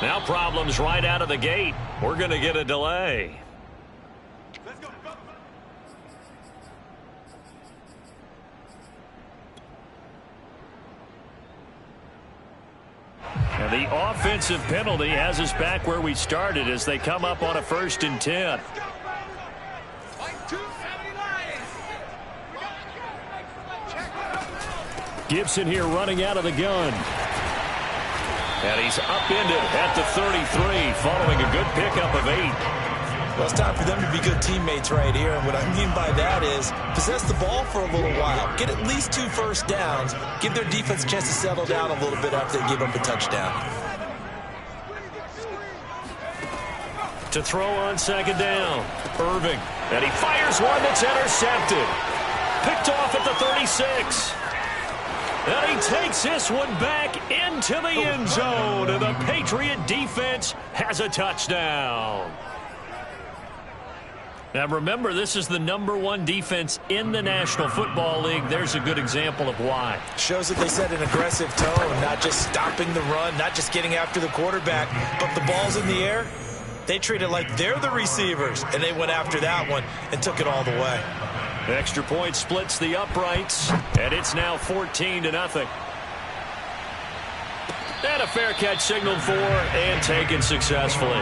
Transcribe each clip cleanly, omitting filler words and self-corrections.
Now problems right out of the gate. We're going to get a delay. And the offensive penalty has us back where we started as they come up on a 1st and 10. Gibson here running out of the gun. And he's upended at the 33 following a good pickup of 8. Well, it's time for them to be good teammates right here. And what I mean by that is possess the ball for a little while. Get at least 2 first downs. Give their defense a chance to settle down a little bit after they give up a touchdown. To throw on 2nd down. Irving. And he fires one that's intercepted. Picked off at the 36. And he takes this one back into the end zone. And the Patriot defense has a touchdown. Now remember, this is the #1 defense in the National Football League. There's a good example of why. Shows that they set an aggressive tone, not just stopping the run, not just getting after the quarterback, but the ball's in the air. They treat it like they're the receivers, and they went after that one and took it all the way. Extra point splits the uprights, and it's now 14-0. And a fair catch signaled for and taken successfully.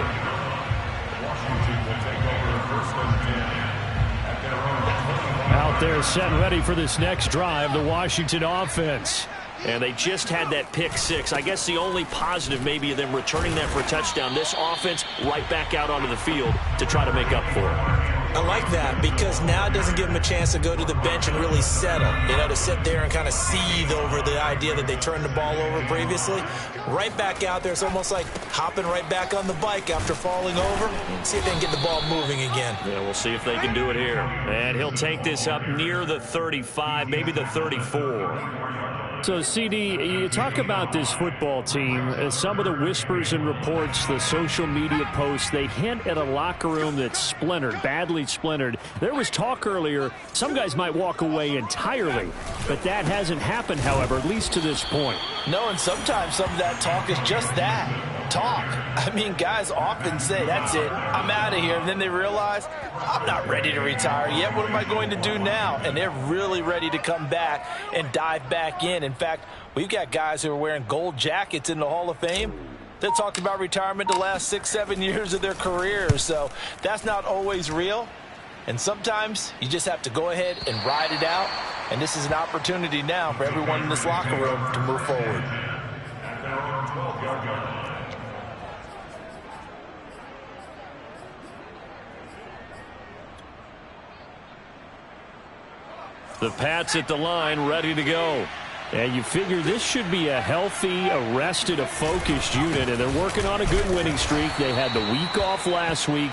Out there set and ready for this next drive, the Washington offense. And they just had that pick 6. I guess the only positive maybe of them returning that for a touchdown. This offense right back out onto the field to try to make up for it. I like that because now it doesn't give them a chance to go to the bench and really settle. You know, to sit there and kind of seethe over the idea that they turned the ball over previously. Right back out there. It's almost like hopping right back on the bike after falling over. See if they can get the ball moving again. Yeah, we'll see if they can do it here. And he'll take this up near the 35, maybe the 34. So, CD, you talk about this football team, some of the whispers and reports, the social media posts, they hint at a locker room that's splintered, badly splintered. There was talk earlier, some guys might walk away entirely, but that hasn't happened, however, at least to this point. No, and sometimes some of that talk is just that, talk. I mean, guys often say, that's it, I'm out of here, and then they realize, I'm not ready to retire yet. What am I going to do now? And they're really ready to come back and dive back in. In fact, we've got guys who are wearing gold jackets in the Hall of Fame. They talked about retirement the last 6-7 years of their careers. So that's not always real. And sometimes you just have to go ahead and ride it out. And this is an opportunity now for everyone in this locker room to move forward. The Pats at the line, ready to go. And you figure this should be a healthy, arrested, a focused unit, and they're working on a good winning streak. They had the week off last week.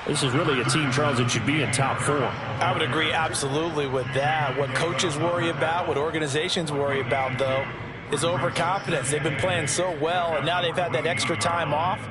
This is really a team, Charles, that should be in top form. I would agree absolutely with that. What coaches worry about, what organizations worry about, though, is overconfidence. They've been playing so well, and now they've had that extra time off.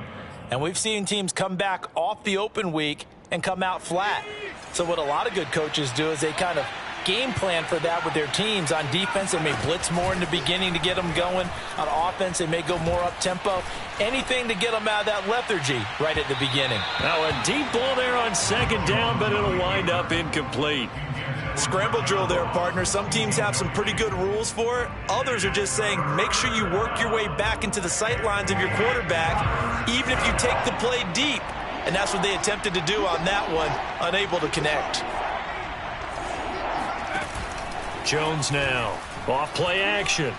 And we've seen teams come back off the open week and come out flat. So what a lot of good coaches do is they kind of game plan for that with their teams. On defense, they may blitz more in the beginning to get them going. On offense, they may go more up-tempo. Anything to get them out of that lethargy right at the beginning. Now a deep ball there on 2nd down, but it'll wind up incomplete. Scramble drill there, partner. Some teams have some pretty good rules for it. Others are just saying make sure you work your way back into the sight lines of your quarterback, even if you take the play deep. And that's what they attempted to do on that one, unable to connect. Jones now, off play action.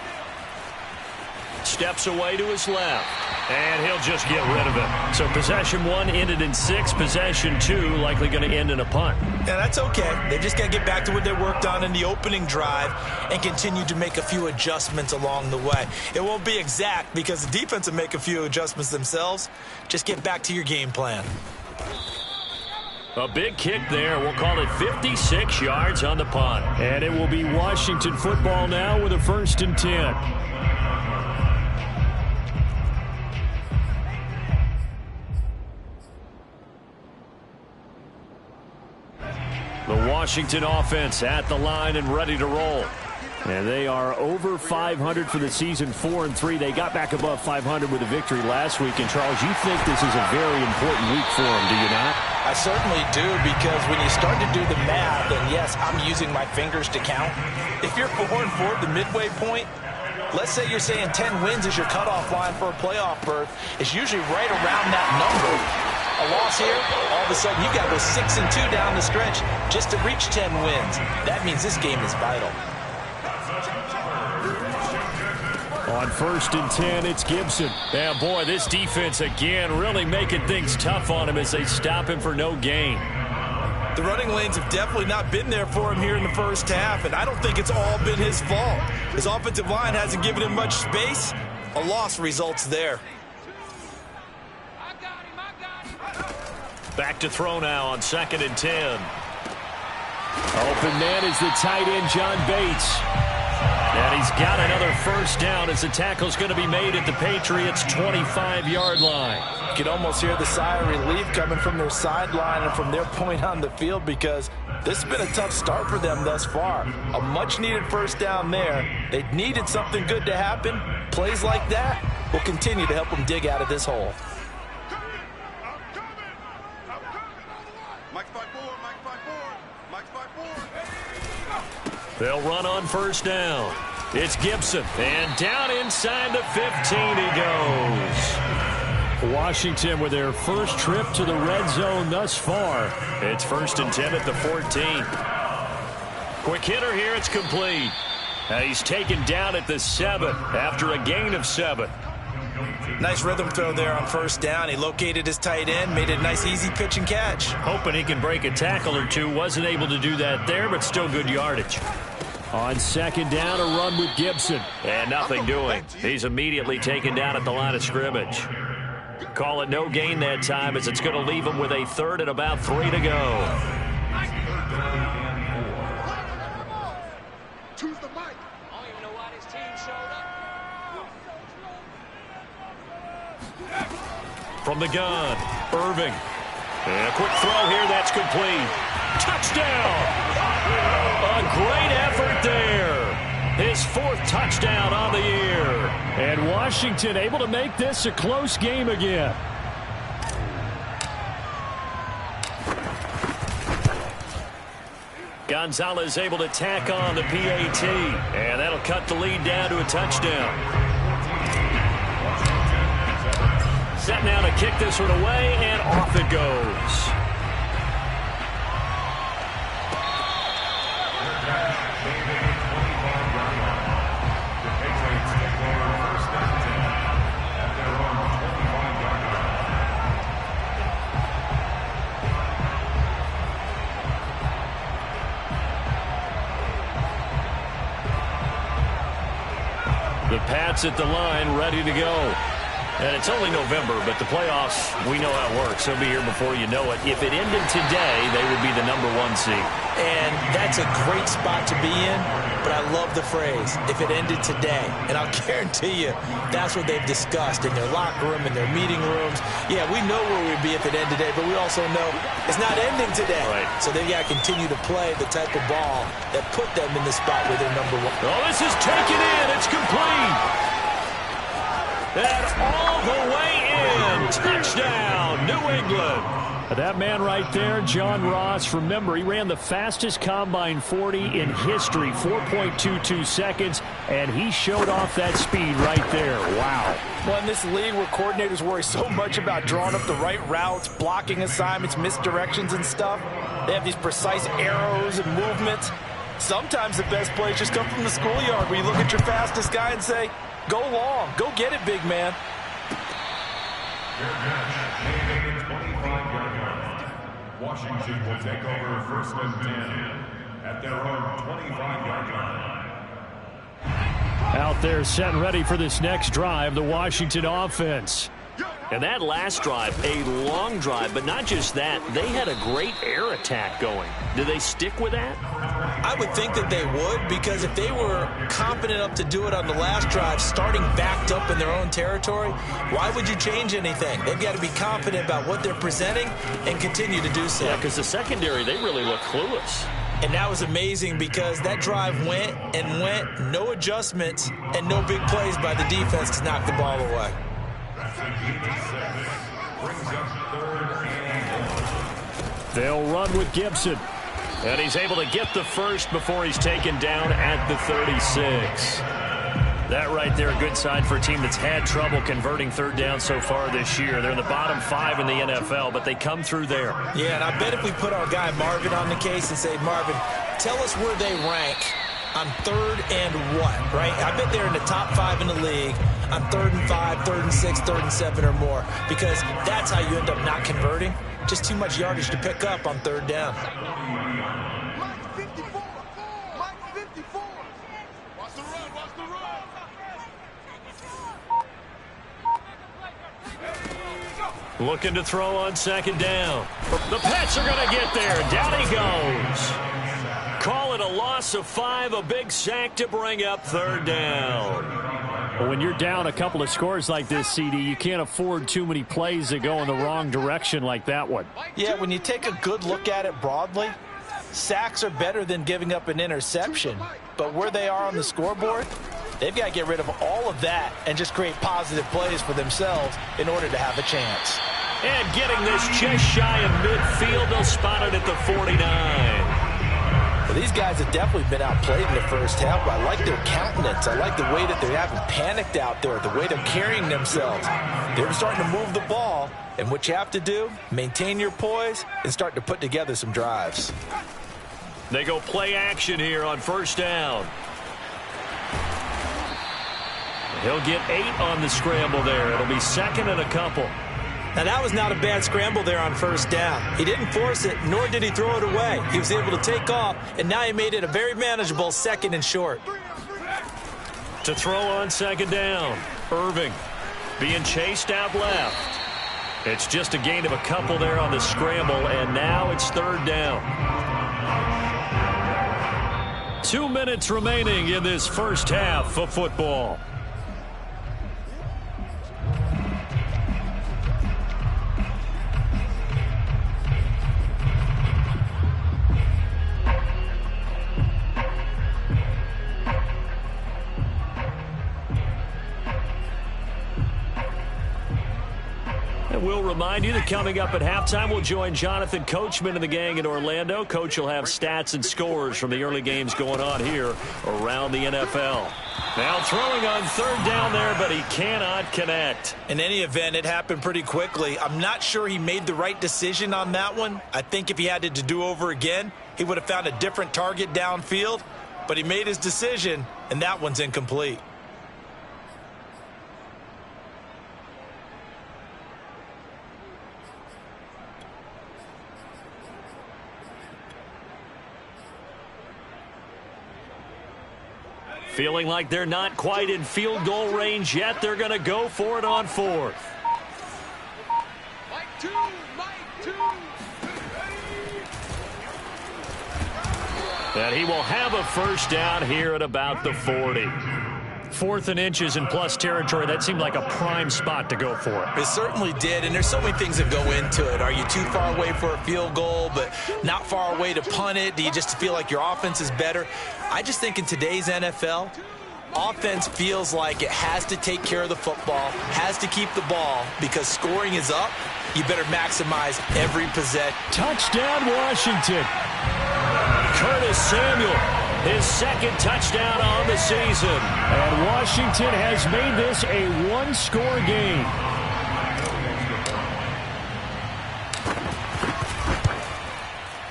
Steps away to his left, and he'll just get rid of it. So possession 1 ended in 6, possession 2 likely going to end in a punt. Yeah, that's okay. They just got to get back to what they worked on in the opening drive and continue to make a few adjustments along the way. It won't be exact because the defense will make a few adjustments themselves. Just get back to your game plan. A big kick there. We'll call it 56 yards on the punt. And it will be Washington football now with a 1st and 10. The Washington offense at the line and ready to roll. And they are over 500 for the season, 4-3. They got back above 500 with a victory last week. And, Charles, you think this is a very important week for them, do you not? I certainly do, because when you start to do the math, and yes, I'm using my fingers to count. If you're 4-4 at the midway point, let's say you're saying 10 wins is your cutoff line for a playoff berth. It's usually right around that number. A loss here, all of a sudden you've got to go 6-2 down the stretch just to reach 10 wins. That means this game is vital. On 1st and 10, it's Gibson. Yeah, boy, this defense again really making things tough on him as they stop him for no gain. The running lanes have definitely not been there for him here in the first half, and I don't think it's all been his fault. His offensive line hasn't given him much space. A loss results there. Back to throw now on 2nd and 10. Open man is the tight end, John Bates. And he's got another first down as the tackle's going to be made at the Patriots' 25-yard line. You can almost hear the sigh of relief coming from their sideline and from their point on the field, because this has been a tough start for them thus far. A much-needed first down there. They needed something good to happen. Plays like that will continue to help them dig out of this hole. They'll run on first down. It's Gibson. And down inside the 15 he goes. Washington with their first trip to the red zone thus far. It's 1st and 10 at the 14. Quick hitter here. It's complete. He's taken down at the 7 after a gain of 7. Nice rhythm throw there on first down. He located his tight end, made a nice easy pitch and catch. Hoping he can break a tackle or two. Wasn't able to do that there, but still good yardage. On 2nd down, a run with Gibson. And nothing doing. He's immediately taken down at the line of scrimmage. Call it no gain that time, as it's going to leave him with a 3rd and about 3 to go. From the gun, Irving. And a quick throw here, that's complete. Touchdown! A great effort there. His 4th touchdown on the year. And Washington able to make this a close game again. Gonzalez able to tack on the PAT. And that'll cut the lead down to a touchdown. Set now to kick this one away, and off it goes. The Pats at the line, ready to go. And it's only November, but the playoffs, we know how it works. They'll be here before you know it. If it ended today, they would be the #1 seed. And that's a great spot to be in, but I love the phrase, if it ended today. And I'll guarantee you, that's what they've discussed in their locker room, in their meeting rooms. Yeah, we know where we'd be if it ended today, but we also know it's not ending today. Right. So they've got to continue to play the type of ball that put them in the spot where they're #1. Oh, this is taken in. It's complete. And all the way in. Touchdown, New England. That man right there, John Ross, remember, he ran the fastest combine 40 in history, 4.22 seconds, and he showed off that speed right there. Wow. Well, in this league where coordinators worry so much about drawing up the right routes, blocking assignments, misdirections and stuff, they have these precise arrows and movements. Sometimes the best plays just come from the schoolyard, where you look at your fastest guy and say, go long. Go get it, big man. Washington will take over 1st and 10 at their own 25-yard line. Out there set and ready for this next drive, the Washington offense. And that last drive, a long drive, but not just that. They had a great air attack going. Do they stick with that? I would think that they would, because if they were confident enough to do it on the last drive, starting backed up in their own territory, why would you change anything? They've got to be confident about what they're presenting and continue to do so. Yeah, because the secondary, they really look clueless. And that was amazing because that drive went and went, no adjustments and no big plays by the defense to knock the ball away. They'll run with Gibson. And he's able to get the first before he's taken down at the 36. That right there, a good sign for a team that's had trouble converting third down so far this year. They're in the bottom 5 in the NFL, but they come through there. Yeah, and I bet if we put our guy Marvin on the case and say, Marvin, tell us where they rank on 3rd and what, right? I bet they're in the top 5 in the league on 3rd and 5, 3rd and 6, 3rd and 7 or more, because that's how you end up not converting. Just too much yardage to pick up on 3rd down. Looking to throw on 2nd down. The Pats are going to get there. Down he goes. Call it a loss of 5, a big sack to bring up 3rd down. Well, when you're down a couple of scores like this, CD, you can't afford too many plays that go in the wrong direction like that one. Yeah, when you take a good look at it broadly, sacks are better than giving up an interception. But where they are on the scoreboard, they've got to get rid of all of that and just create positive plays for themselves in order to have a chance. And getting this just shy of midfield, they'll spot it at the 49. Well, these guys have definitely been outplayed in the first half, but I like their countenance. I like the way that they haven't panicked out there, the way they're carrying themselves. They're starting to move the ball, and what you have to do, maintain your poise and start to put together some drives. They go play action here on 1st down. He'll get 8 on the scramble there. It'll be 2nd and a couple. Now, that was not a bad scramble there on 1st down. He didn't force it, nor did he throw it away. He was able to take off, and now he made it a very manageable 2nd and short. To throw on 2nd down, Irving being chased out left. It's just a gain of a couple there on the scramble, and now it's 3rd down. 2 minutes remaining in this first half of football. We'll remind you that coming up at halftime, we'll join Jonathan Coachman and the gang in Orlando. Coach will have stats and scores from the early games going on here around the NFL. Now throwing on 3rd down there, but he cannot connect. In any event, it happened pretty quickly. I'm not sure he made the right decision on that one. I think if he had it to do over again, he would have found a different target downfield. But he made his decision, and that one's incomplete. Feeling like they're not quite in field goal range yet. They're going to go for it on 4th. And he will have a 1st down here at about the 40. 4th and inches in plus territory. That seemed like a prime spot to go for it. It certainly did, and there's so many things that go into it. Are you too far away for a field goal, but not far away to punt it? Do you just feel like your offense is better? I just think in today's NFL, offense feels like it has to take care of the football, has to keep the ball, because scoring is up. You better maximize every possession. Touchdown, Washington. Curtis Samuel, his 2nd touchdown on the season. And Washington has made this a 1-score game.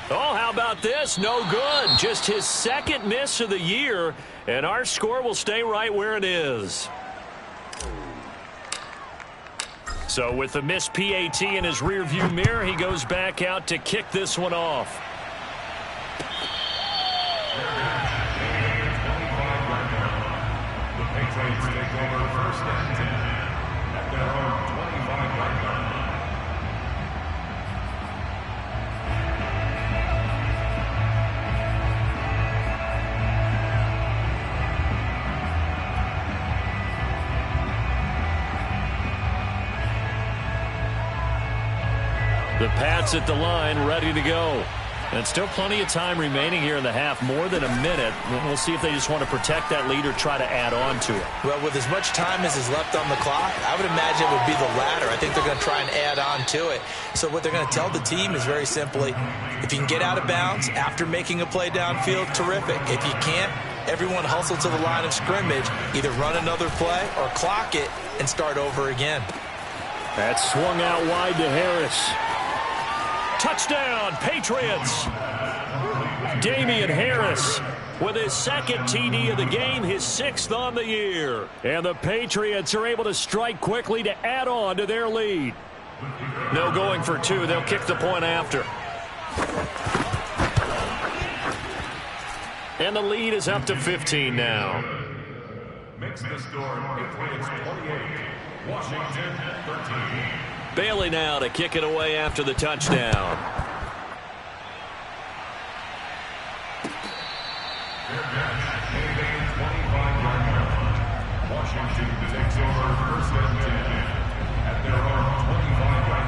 Oh, how about this? No good. Just his 2nd miss of the year, and our score will stay right where it is. So with the missed PAT in his rearview mirror, he goes back out to kick this one off. The Patriots take over 1st and 10 at their own 25-yard line. The Pats at the line, ready to go. And still plenty of time remaining here in the half, more than a minute. We'll see if they just want to protect that lead or try to add on to it. Well, with as much time as is left on the clock, I would imagine it would be the latter. I think they're going to try and add on to it. So what they're going to tell the team is very simply, if you can get out of bounds after making a play downfield, terrific. If you can't, everyone hustle to the line of scrimmage, either run another play or clock it and start over again. That swung out wide to Harris. Touchdown, Patriots! Damian Harris with his second TD of the game, his 6th on the year. And the Patriots are able to strike quickly to add on to their lead. No going for 2. They'll kick the point after. And the lead is up to 15 now. Makes the score Patriots 28, Washington 13. Bailey now to kick it away after the touchdown. Washington takes over 1st and 10 at their own 25-yard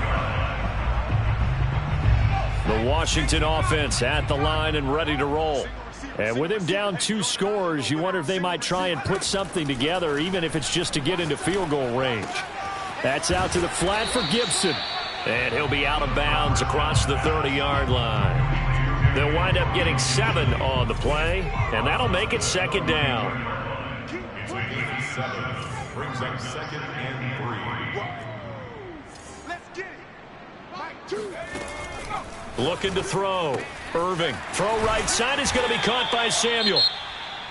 line. The Washington offense at the line and ready to roll. And with him down 2 scores, you wonder if they might try and put something together, even if it's just to get into field goal range. That's out to the flat for Gibson. And he'll be out of bounds across the 30-yard line. They'll wind up getting 7 on the play, and that'll make it 2nd down. It's a gain of 7. Brings up 2nd and 3. Let's get it. Mike 2. Looking to throw. Irving. Throw right side is going to be caught by Samuel.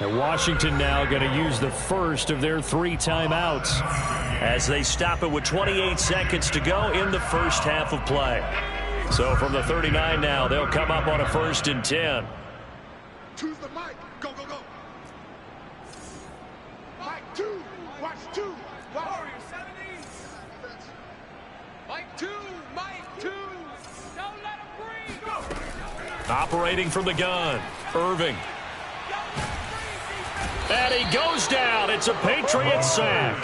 And Washington now going to use the first of their 3 timeouts as they stop it with 28 seconds to go in the first half of play. So from the 39 now, they'll come up on a 1st and 10. Choose the mic. Go, go, go. Mike 2. Watch 2. Warrior 70. Mike 2. Mike 2. Don't let him breathe. Go. Operating from the gun. Irving. And he goes down. It's a Patriots sack.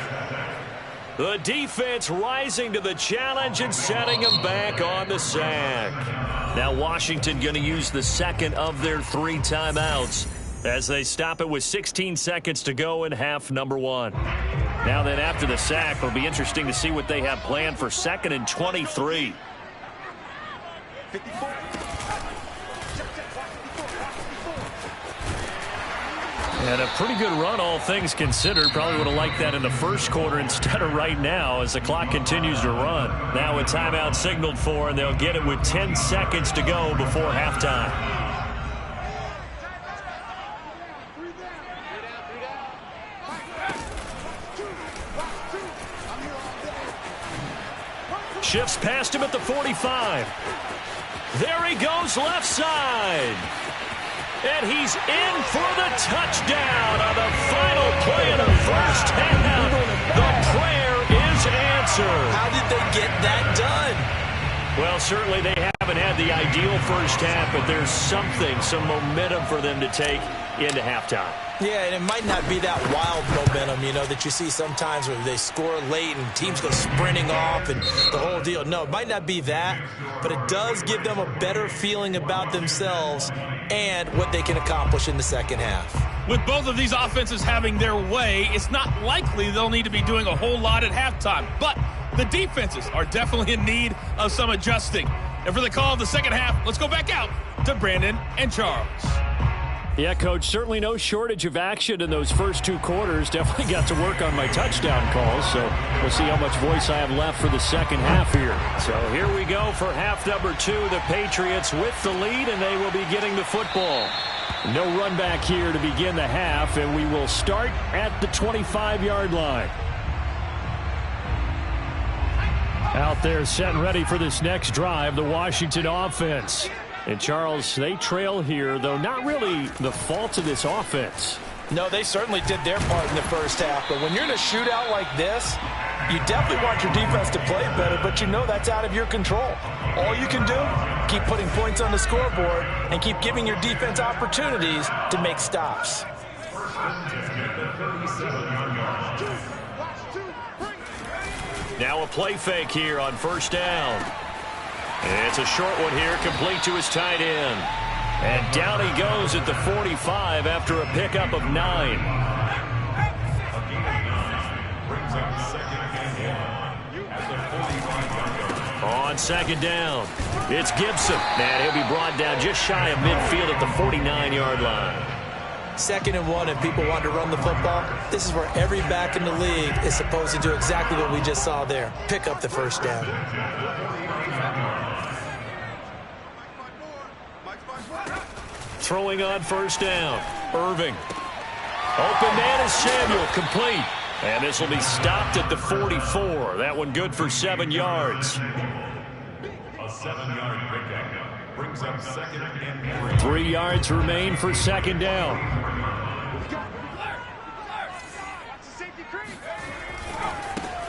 The defense rising to the challenge and setting him back on the sack. Now Washington going to use the 2nd of their 3 timeouts as they stop it with 16 seconds to go in half number 1. Now then after the sack, it'll be interesting to see what they have planned for 2nd and 23. 54. And a pretty good run, all things considered. Probably would have liked that in the first quarter instead of right now as the clock continues to run. Now a timeout signaled for, and they'll get it with 10 seconds to go before halftime. Shifts past him at the 45. There he goes left side. And he's in for the touchdown on the final play of the first half. The prayer is answered. How did they get that done? Well, certainly they haven't had the ideal first half, but there's something, some momentum for them to take into halftime. Yeah, and it might not be that wild momentum, you know, that you see sometimes where they score late and teams go sprinting off and the whole deal. No, it might not be that, but it does give them a better feeling about themselves and what they can accomplish in the second half. With both of these offenses having their way, it's not likely they'll need to be doing a whole lot at halftime. But the defenses are definitely in need of some adjusting. And for the call of the second half, let's go back out to Brandon and Charles. Yeah, Coach, certainly no shortage of action in those first 2 quarters. Definitely got to work on my touchdown calls, so we'll see how much voice I have left for the second half here. So here we go for half number 2. The Patriots with the lead, and they will be getting the football. No run back here to begin the half, and we will start at the 25-yard line. Out there set and ready for this next drive, the Washington offense. And, Charles, they trail here, though not really the fault of this offense. No, they certainly did their part in the first half. But when you're in a shootout like this, you definitely want your defense to play better, but you know that's out of your control. All you can do, keep putting points on the scoreboard and keep giving your defense opportunities to make stops. Now a play fake here on first down. It's a short one here, complete to his tight end. And down he goes at the 45 after a pickup of 9. On second down, it's Gibson. And he'll be brought down just shy of midfield at the 49-yard line. 2nd and 1, and people want to run the football. This is where every back in the league is supposed to do exactly what we just saw there. Pick up the first down. Throwing on first down, Irving. Open man is Samuel, complete. And this will be stopped at the 44. That one good for 7 yards. A 7-yard pickup brings up 2nd and 3. 3 yards remain for second down.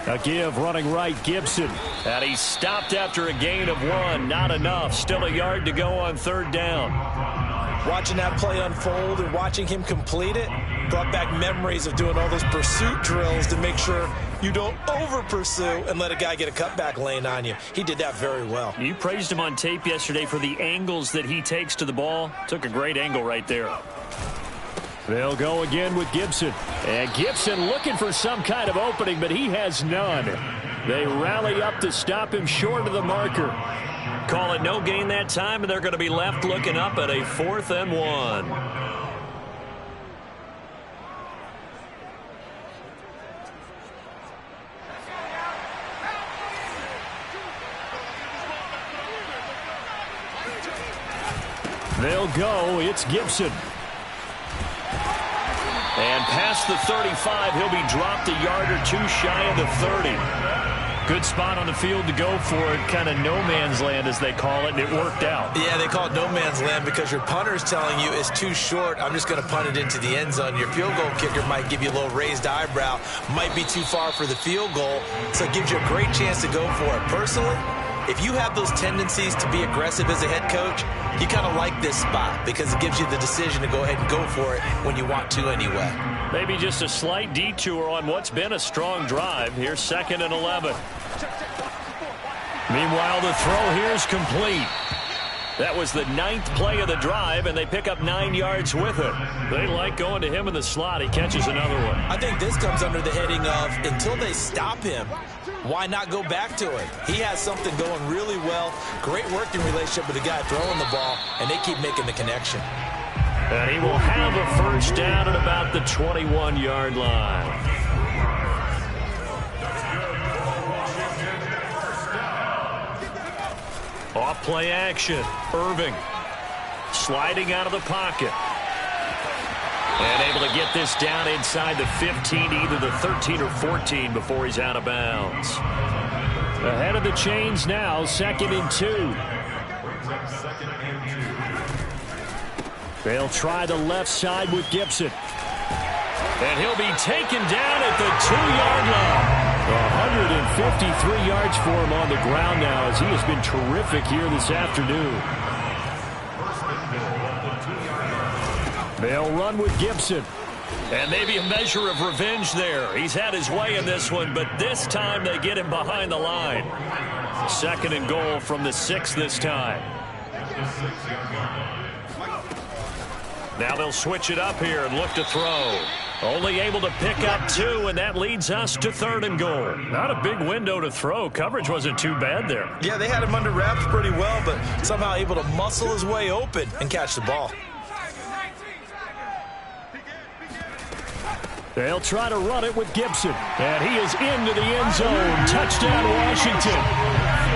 A give running right, Gibson. And he's stopped after a gain of 1. Not enough. Still a yard to go on third down. Watching that play unfold and watching him complete it brought back memories of doing all those pursuit drills to make sure you don't over-pursue and let a guy get a cutback lane on you. He did that very well. You praised him on tape yesterday for the angles that he takes to the ball. Took a great angle right there. They'll go again with Gibson. And Gibson looking for some kind of opening, but he has none. They rally up to stop him short of the marker. Call it no gain that time, and they're going to be left looking up at a 4th and 1. They'll go. It's Gibson. And past the 35, he'll be dropped a yard or 2 shy of the 30. Good spot on the field to go for it. Kind of no man's land, as they call it, and it worked out. Yeah, they call it no man's land because your punter is telling you it's too short. I'm just going to punt it into the end zone. Your field goal kicker might give you a little raised eyebrow. Might be too far for the field goal, so it gives you a great chance to go for it. Personally, if you have those tendencies to be aggressive as a head coach, you kind of like this spot because it gives you the decision to go ahead and go for it when you want to anyway. Maybe just a slight detour on what's been a strong drive. Here's 2nd and 11. Meanwhile, the throw here is complete. That was the 9th play of the drive, and they pick up 9 yards with it. They like going to him in the slot. He catches another one. I think this comes under the heading of until they stop him, why not go back to it? He has something going really well. Great working relationship with the guy throwing the ball, and they keep making the connection. And he will have a first down at about the 21-yard line. Off play action. Irving sliding out of the pocket. And able to get this down inside the 15, either the 13 or 14 before he's out of bounds. Ahead of the chains now, 2nd and 2. They'll try the left side with Gibson. And he'll be taken down at the 2-yard line. 153 yards for him on the ground now as he has been terrific here this afternoon. They'll run with Gibson. And maybe a measure of revenge there. He's had his way in this one, but this time they get him behind the line. 2nd and goal from the 6 this time. Now they'll switch it up here and look to throw. Only able to pick up 2, and that leads us to 3rd and goal. Not a big window to throw. Coverage wasn't too bad there. Yeah, they had him under wraps pretty well, but somehow able to muscle his way open and catch the ball. They'll try to run it with Gibson. And he is into the end zone. Touchdown, Washington.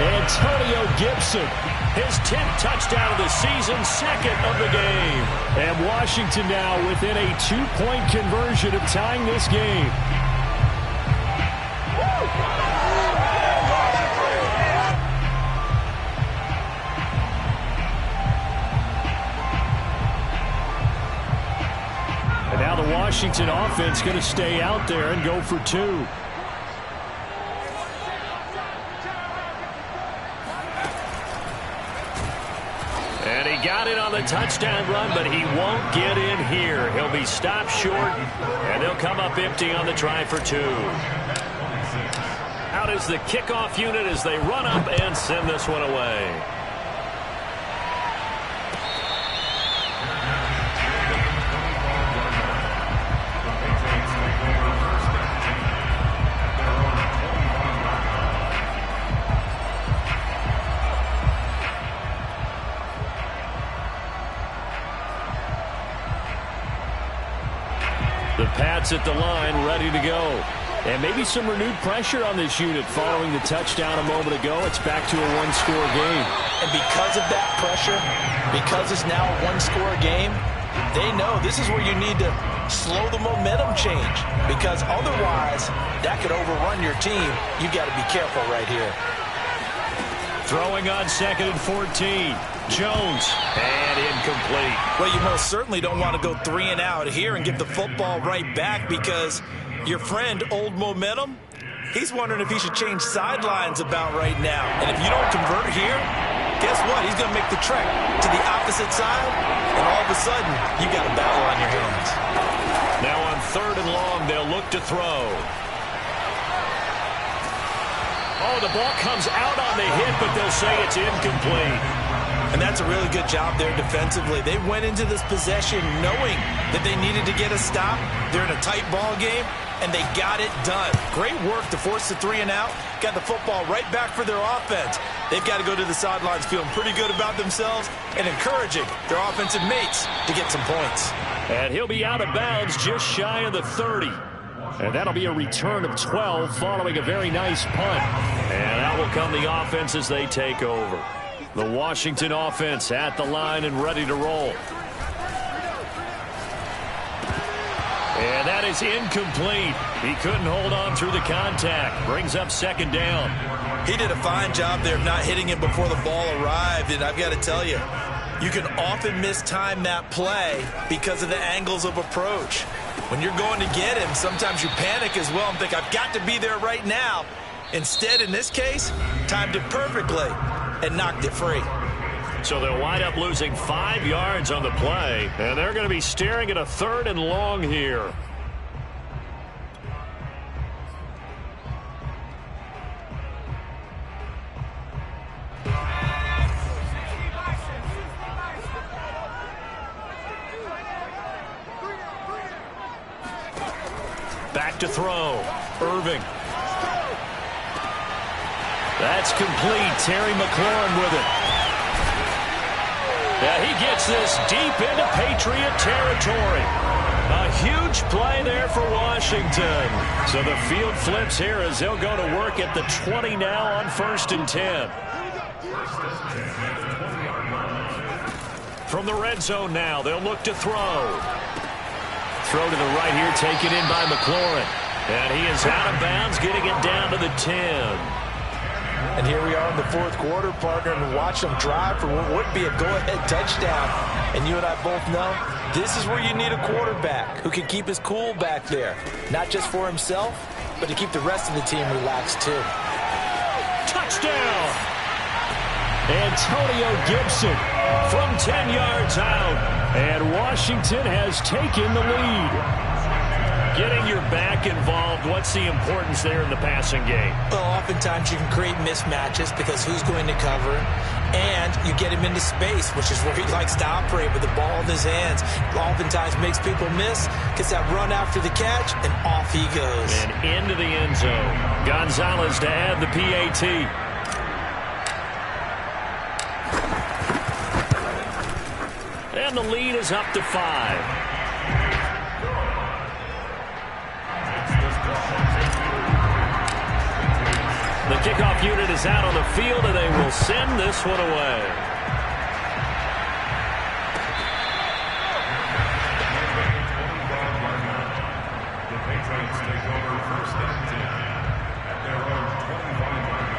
Antonio Gibson. His 10th touchdown of the season, 2nd of the game. And Washington now within a 2-point conversion of tying this game. And now the Washington offense going to stay out there and go for 2. And he got it on the touchdown run, but he won't get in here. He'll be stopped short, and they'll come up empty on the try for 2. Out is the kickoff unit as they run up and send this one away. The Pats at the line, ready to go. And maybe some renewed pressure on this unit following the touchdown a moment ago. It's back to a one-score game. And because of that pressure, because it's now a one-score game, they know this is where you need to slow the momentum change. Because otherwise, that could overrun your team. You got to be careful right here. Throwing on 2nd and 14. Jones, and incomplete. Well, you most certainly don't want to go 3 and out here and give the football right back because your friend, Old Momentum, he's wondering if he should change sidelines about right now. And if you don't convert here, guess what? He's going to make the trek to the opposite side, and all of a sudden, you got a battle on your hands. Now on 3rd and long, they'll look to throw. Oh, the ball comes out on the hit, but they'll say it's incomplete. And that's a really good job there defensively. They went into this possession knowing that they needed to get a stop. They're in a tight ball game, and they got it done. Great work to force the 3 and out. Got the football right back for their offense. They've got to go to the sidelines feeling pretty good about themselves and encouraging their offensive mates to get some points. And he'll be out of bounds just shy of the 30. And that'll be a return of 12 following a very nice punt. And out will come the offense as they take over. The Washington offense at the line and ready to roll. And that is incomplete. He couldn't hold on through the contact. Brings up 2nd down. He did a fine job there of not hitting him before the ball arrived. And I've got to tell you, you can often mistime that play because of the angles of approach. When you're going to get him, sometimes you panic as well and think, I've got to be there right now. Instead, in this case, timed it perfectly and knocked it free. So they'll wind up losing 5 yards on the play, and they're going to be staring at a 3rd and long here. Back to throw. Irving. That's complete. Terry McLaurin with it. Yeah, he gets this deep into Patriot territory. A huge play there for Washington. So the field flips here as they'll go to work at the 20 now on 1st and 10. From the red zone now, they'll look to throw. Throw to the right here, taken in by McLaurin. And he is out of bounds, getting it down to the 10. And here we are in the 4th quarter, partner, and watch them drive for what would be a go-ahead touchdown. And you and I both know this is where you need a quarterback who can keep his cool back there. Not just for himself, but to keep the rest of the team relaxed too. Touchdown! Antonio Gibson from 10 yards out. And Washington has taken the lead. Getting your back involved, what's the importance there in the passing game? Well, oftentimes you can create mismatches because who's going to cover him, and you get him into space, which is where he likes to operate with the ball in his hands. Oftentimes makes people miss, gets that run after the catch, and off he goes. And into the end zone. Gonzalez to add the PAT. And the lead is up to 5. The kickoff unit is out on the field, and they will send this one away. The Patriots take over 1st and 10 at their own 25-yard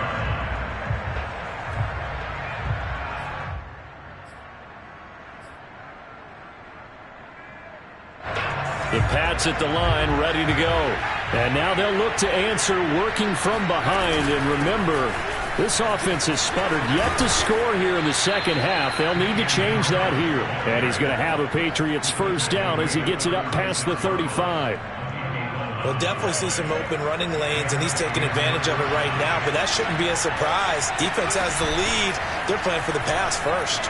line. The Pats at the line, ready to go. And now they'll look to answer working from behind. And remember, this offense has sputtered yet to score here in the 2nd half. They'll need to change that here. And he's going to have a Patriots 1st down as he gets it up past the 35. We'll definitely see some open running lanes, and he's taking advantage of it right now, but that shouldn't be a surprise. Defense has the lead. They're playing for the pass first.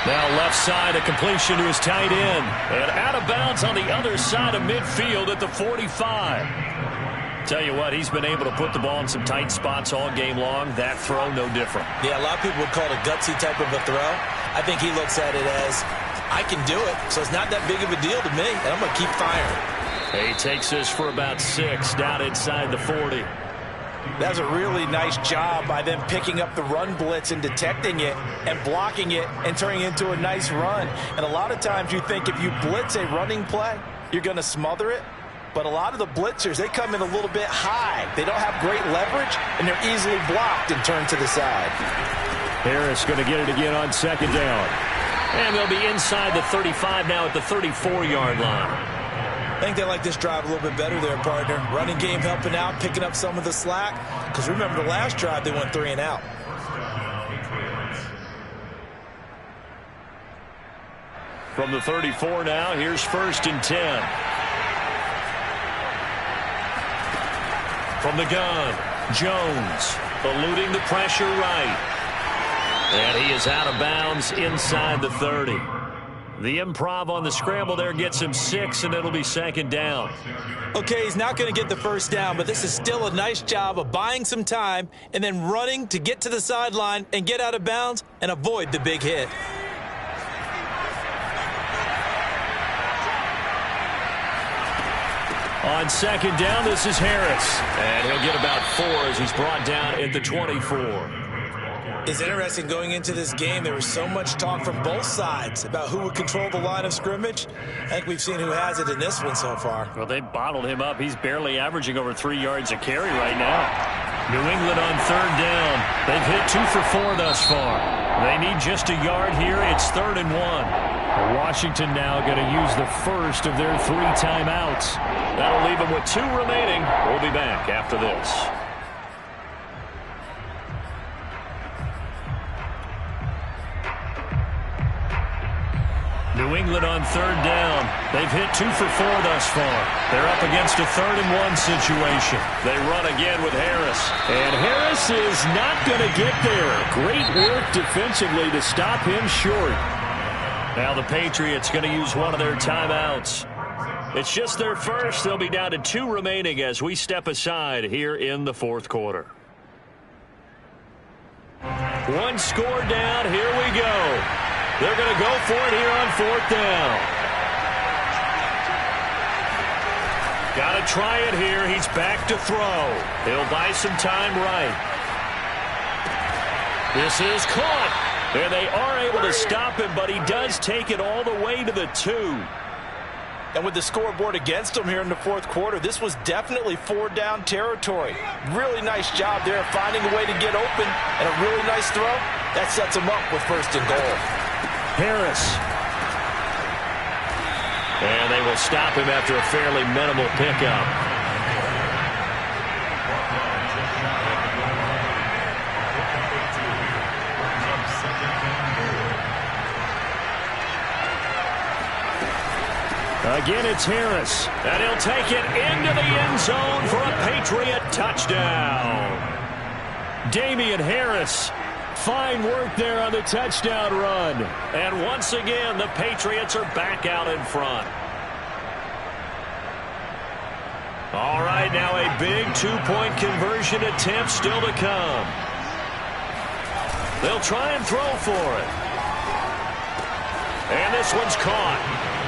Now left side, a completion to his tight end. And out of bounds on the other side of midfield at the 45. Tell you what, he's been able to put the ball in some tight spots all game long. That throw, no different. Yeah, a lot of people would call it a gutsy type of a throw. I think he looks at it as, I can do it, so it's not that big of a deal to me, and I'm going to keep firing. He takes this for about 6 down inside the 40. That's a really nice job by them picking up the run blitz and detecting it and blocking it and turning it into a nice run. And a lot of times you think if you blitz a running play, you're going to smother it. But a lot of the blitzers, they come in a little bit high. They don't have great leverage, and they're easily blocked and turned to the side. Harris going to get it again on second down. And they'll be inside the 35 now at the 34-yard line. I think they like this drive a little bit better there, partner. Running game helping out, picking up some of the slack. Because remember the last drive, they went 3 and out. From the 34 now, here's 1st and 10. From the gun, Jones eluding the pressure right. And he is out of bounds inside the 30. The improv on the scramble there gets him 6, and it'll be 2nd down. Okay, he's not going to get the first down, but this is still a nice job of buying some time and then running to get to the sideline and get out of bounds and avoid the big hit. On 2nd down, this is Harris. And he'll get about 4 as he's brought down at the 24. It's interesting going into this game. There was so much talk from both sides about who would control the line of scrimmage. I think we've seen who has it in this one so far. Well, they bottled him up. He's barely averaging over 3 yards a carry right now. New England on 3rd down. They've hit 2 for 4 thus far. They need just a yard here. It's 3rd and 1. Washington now going to use the first of their 3 timeouts. That'll leave them with 2 remaining. We'll be back after this. New England on 3rd down. They've hit 2 for 4 thus far. They're up against a 3rd and 1 situation. They run again with Harris. And Harris is not going to get there. Great work defensively to stop him short. Now the Patriots going to use one of their timeouts. It's just their first. They'll be down to 2 remaining as we step aside here in the 4th quarter. 1 score down. Here we go. They're going to go for it here on 4th down. Got to try it here. He's back to throw. He'll buy some time right. This is caught. And they are able to stop him, but he does take it all the way to the 2. And with the scoreboard against him here in the 4th quarter, this was definitely 4-down territory. Really nice job there finding a way to get open, and a really nice throw. That sets him up with 1st and goal. Harris. And they will stop him after a fairly minimal pickup. Again, it's Harris. And he'll take it into the end zone for a Patriot touchdown. Damian Harris. Fine work there on the touchdown run. And once again, the Patriots are back out in front. All right, now a big 2-point conversion attempt still to come. They'll try and throw for it. And this one's caught.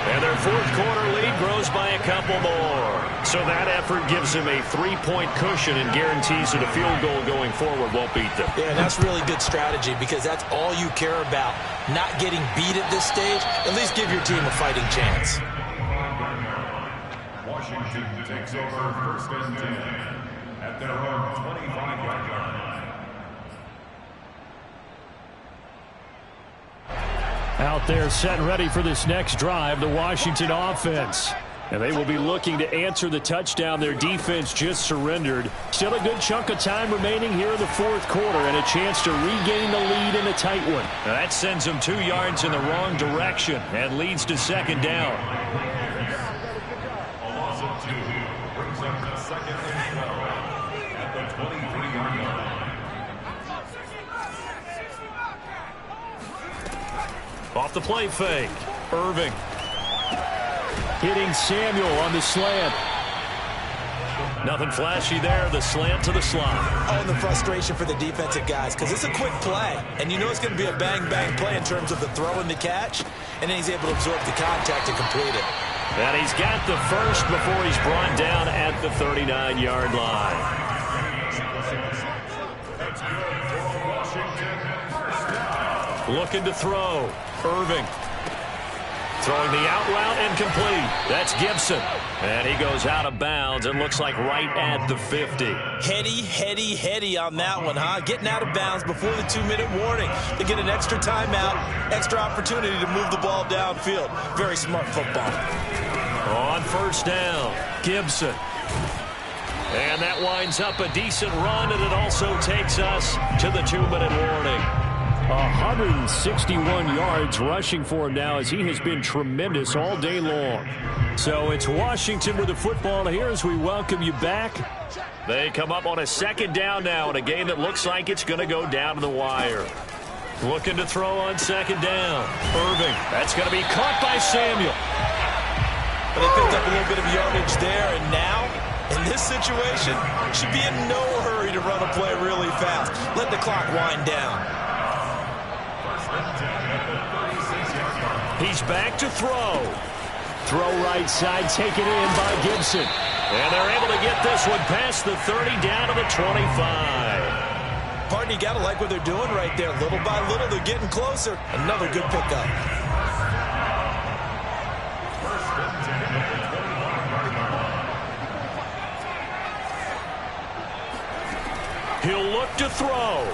And their 4th quarter lead grows by a couple more. So that effort gives them a 3-point cushion and guarantees that a field goal going forward won't beat them. Yeah, and that's really good strategy because that's all you care about. Not getting beat at this stage. At least give your team a fighting chance. Washington takes over 1st and 10 at their own 25-yard line. Out there set and ready for this next drive, the Washington offense. And they will be looking to answer the touchdown their defense just surrendered. Still a good chunk of time remaining here in the 4th quarter and a chance to regain the lead in a tight one. Now that sends them 2 yards in the wrong direction and leads to 2nd down. Second and 12 at the 23-yard line. Off the play fake. Irving. Hitting Samuel on the slant. Nothing flashy there. The slant to the slot. Oh, and the frustration for the defensive guys, because it's a quick play. And you know it's going to be a bang-bang play in terms of the throw and the catch. And then he's able to absorb the contact and complete it. And he's got the first before he's brought down at the 39-yard line. Looking to throw. Irving. Throwing the out route incomplete. That's Gibson. And he goes out of bounds and looks like right at the 50. Heady on that one, huh? Getting out of bounds before the 2-minute warning. They get an extra timeout, extra opportunity to move the ball downfield. Very smart football. On first down, Gibson. And that winds up a decent run, and it also takes us to the 2-minute warning. 161 yards rushing for him now as he has been tremendous all day long. So it's Washington with the football here as we welcome you back. They come up on a second down now in a game that looks like it's going to go down to the wire. Looking to throw on second down. Irving. That's going to be caught by Samuel. But they picked up a little bit of yardage there, and now, in this situation, should be in no hurry to run a play really fast. Let the clock wind down. He's back to throw. Throw right side, taken in by Gibson. And they're able to get this one past the 30 down to the 25. Pardon, you got to like what they're doing right there. Little by little, they're getting closer. Another good pickup. He'll look to throw.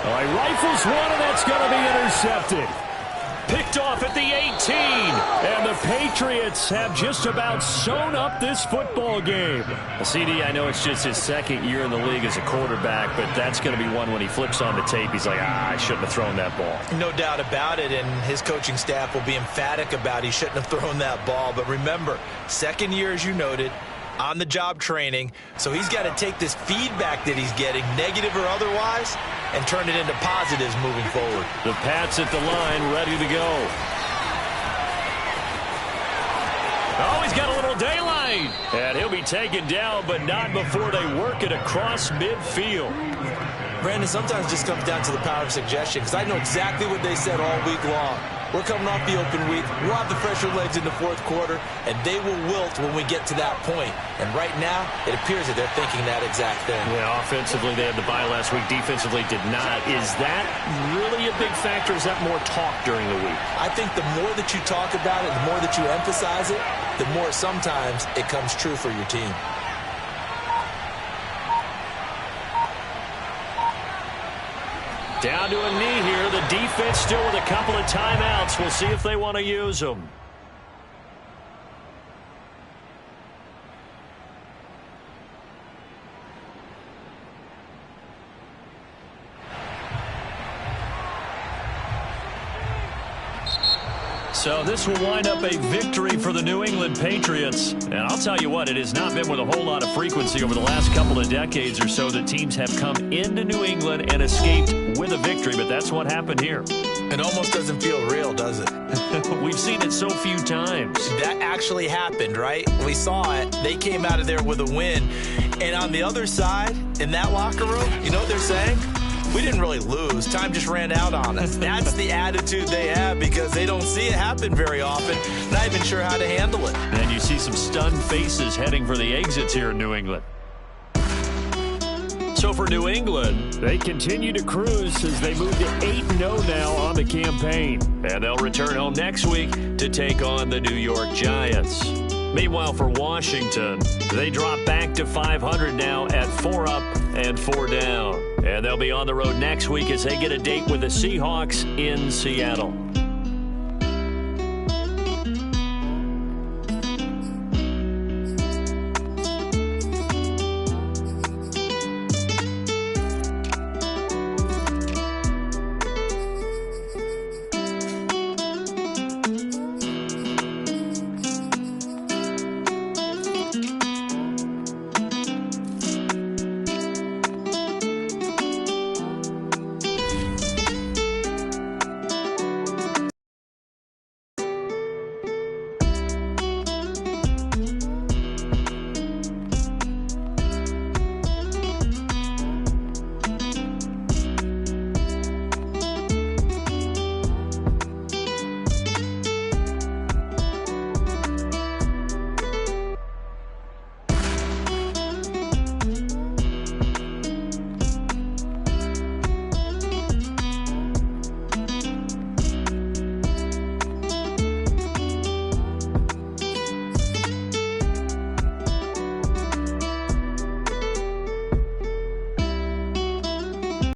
All right, rifles one, and that's going to be intercepted. Picked off at the 18. And the Patriots have just about sewn up this football game. CD, I know it's just his second year in the league as a quarterback, but that's going to be one when he flips on the tape. He's like, I shouldn't have thrown that ball. No doubt about it, and his coaching staff will be emphatic about he shouldn't have thrown that ball. But remember, second year, as you noted, on-the-job training, so he's got to take this feedback that he's getting, negative or otherwise, and turn it into positives moving forward. The Pats at the line, ready to go. Oh, he's got a little daylight. And he'll be taken down, but not before they work it across midfield. Brandon, sometimes it just comes down to the power of suggestion, because I know exactly what they said all week long. We're coming off the open week. We'll have the fresher legs in the fourth quarter, and they will wilt when we get to that point. And right now, it appears that they're thinking that exact thing. Yeah, offensively, they had the bye last week. Defensively, did not. Is that really a big factor? Is that more talk during the week? I think the more that you talk about it, the more that you emphasize it, the more sometimes it comes true for your team. Down to a knee here. The defense still with a couple of timeouts. We'll see if they want to use them. So this will wind up a victory for the New England Patriots. And I'll tell you what, it has not been with a whole lot of frequency over the last couple of decades or so that teams have come into New England and escaped with a victory. But that's what happened here. It almost doesn't feel real, does it? We've seen it so few times. That actually happened, right? We saw it. They came out of there with a win. And on the other side, in that locker room, you know what they're saying? We didn't really lose. Time just ran out on us. That's the attitude they have because they don't see it happen very often. Not even sure how to handle it. And you see some stunned faces heading for the exits here in New England. So for New England, they continue to cruise as they move to 8-0 now on the campaign. And they'll return home next week to take on the New York Giants. Meanwhile, for Washington, they drop back to 500 now at 4 up and 4 down. And they'll be on the road next week as they get a date with the Seahawks in Seattle.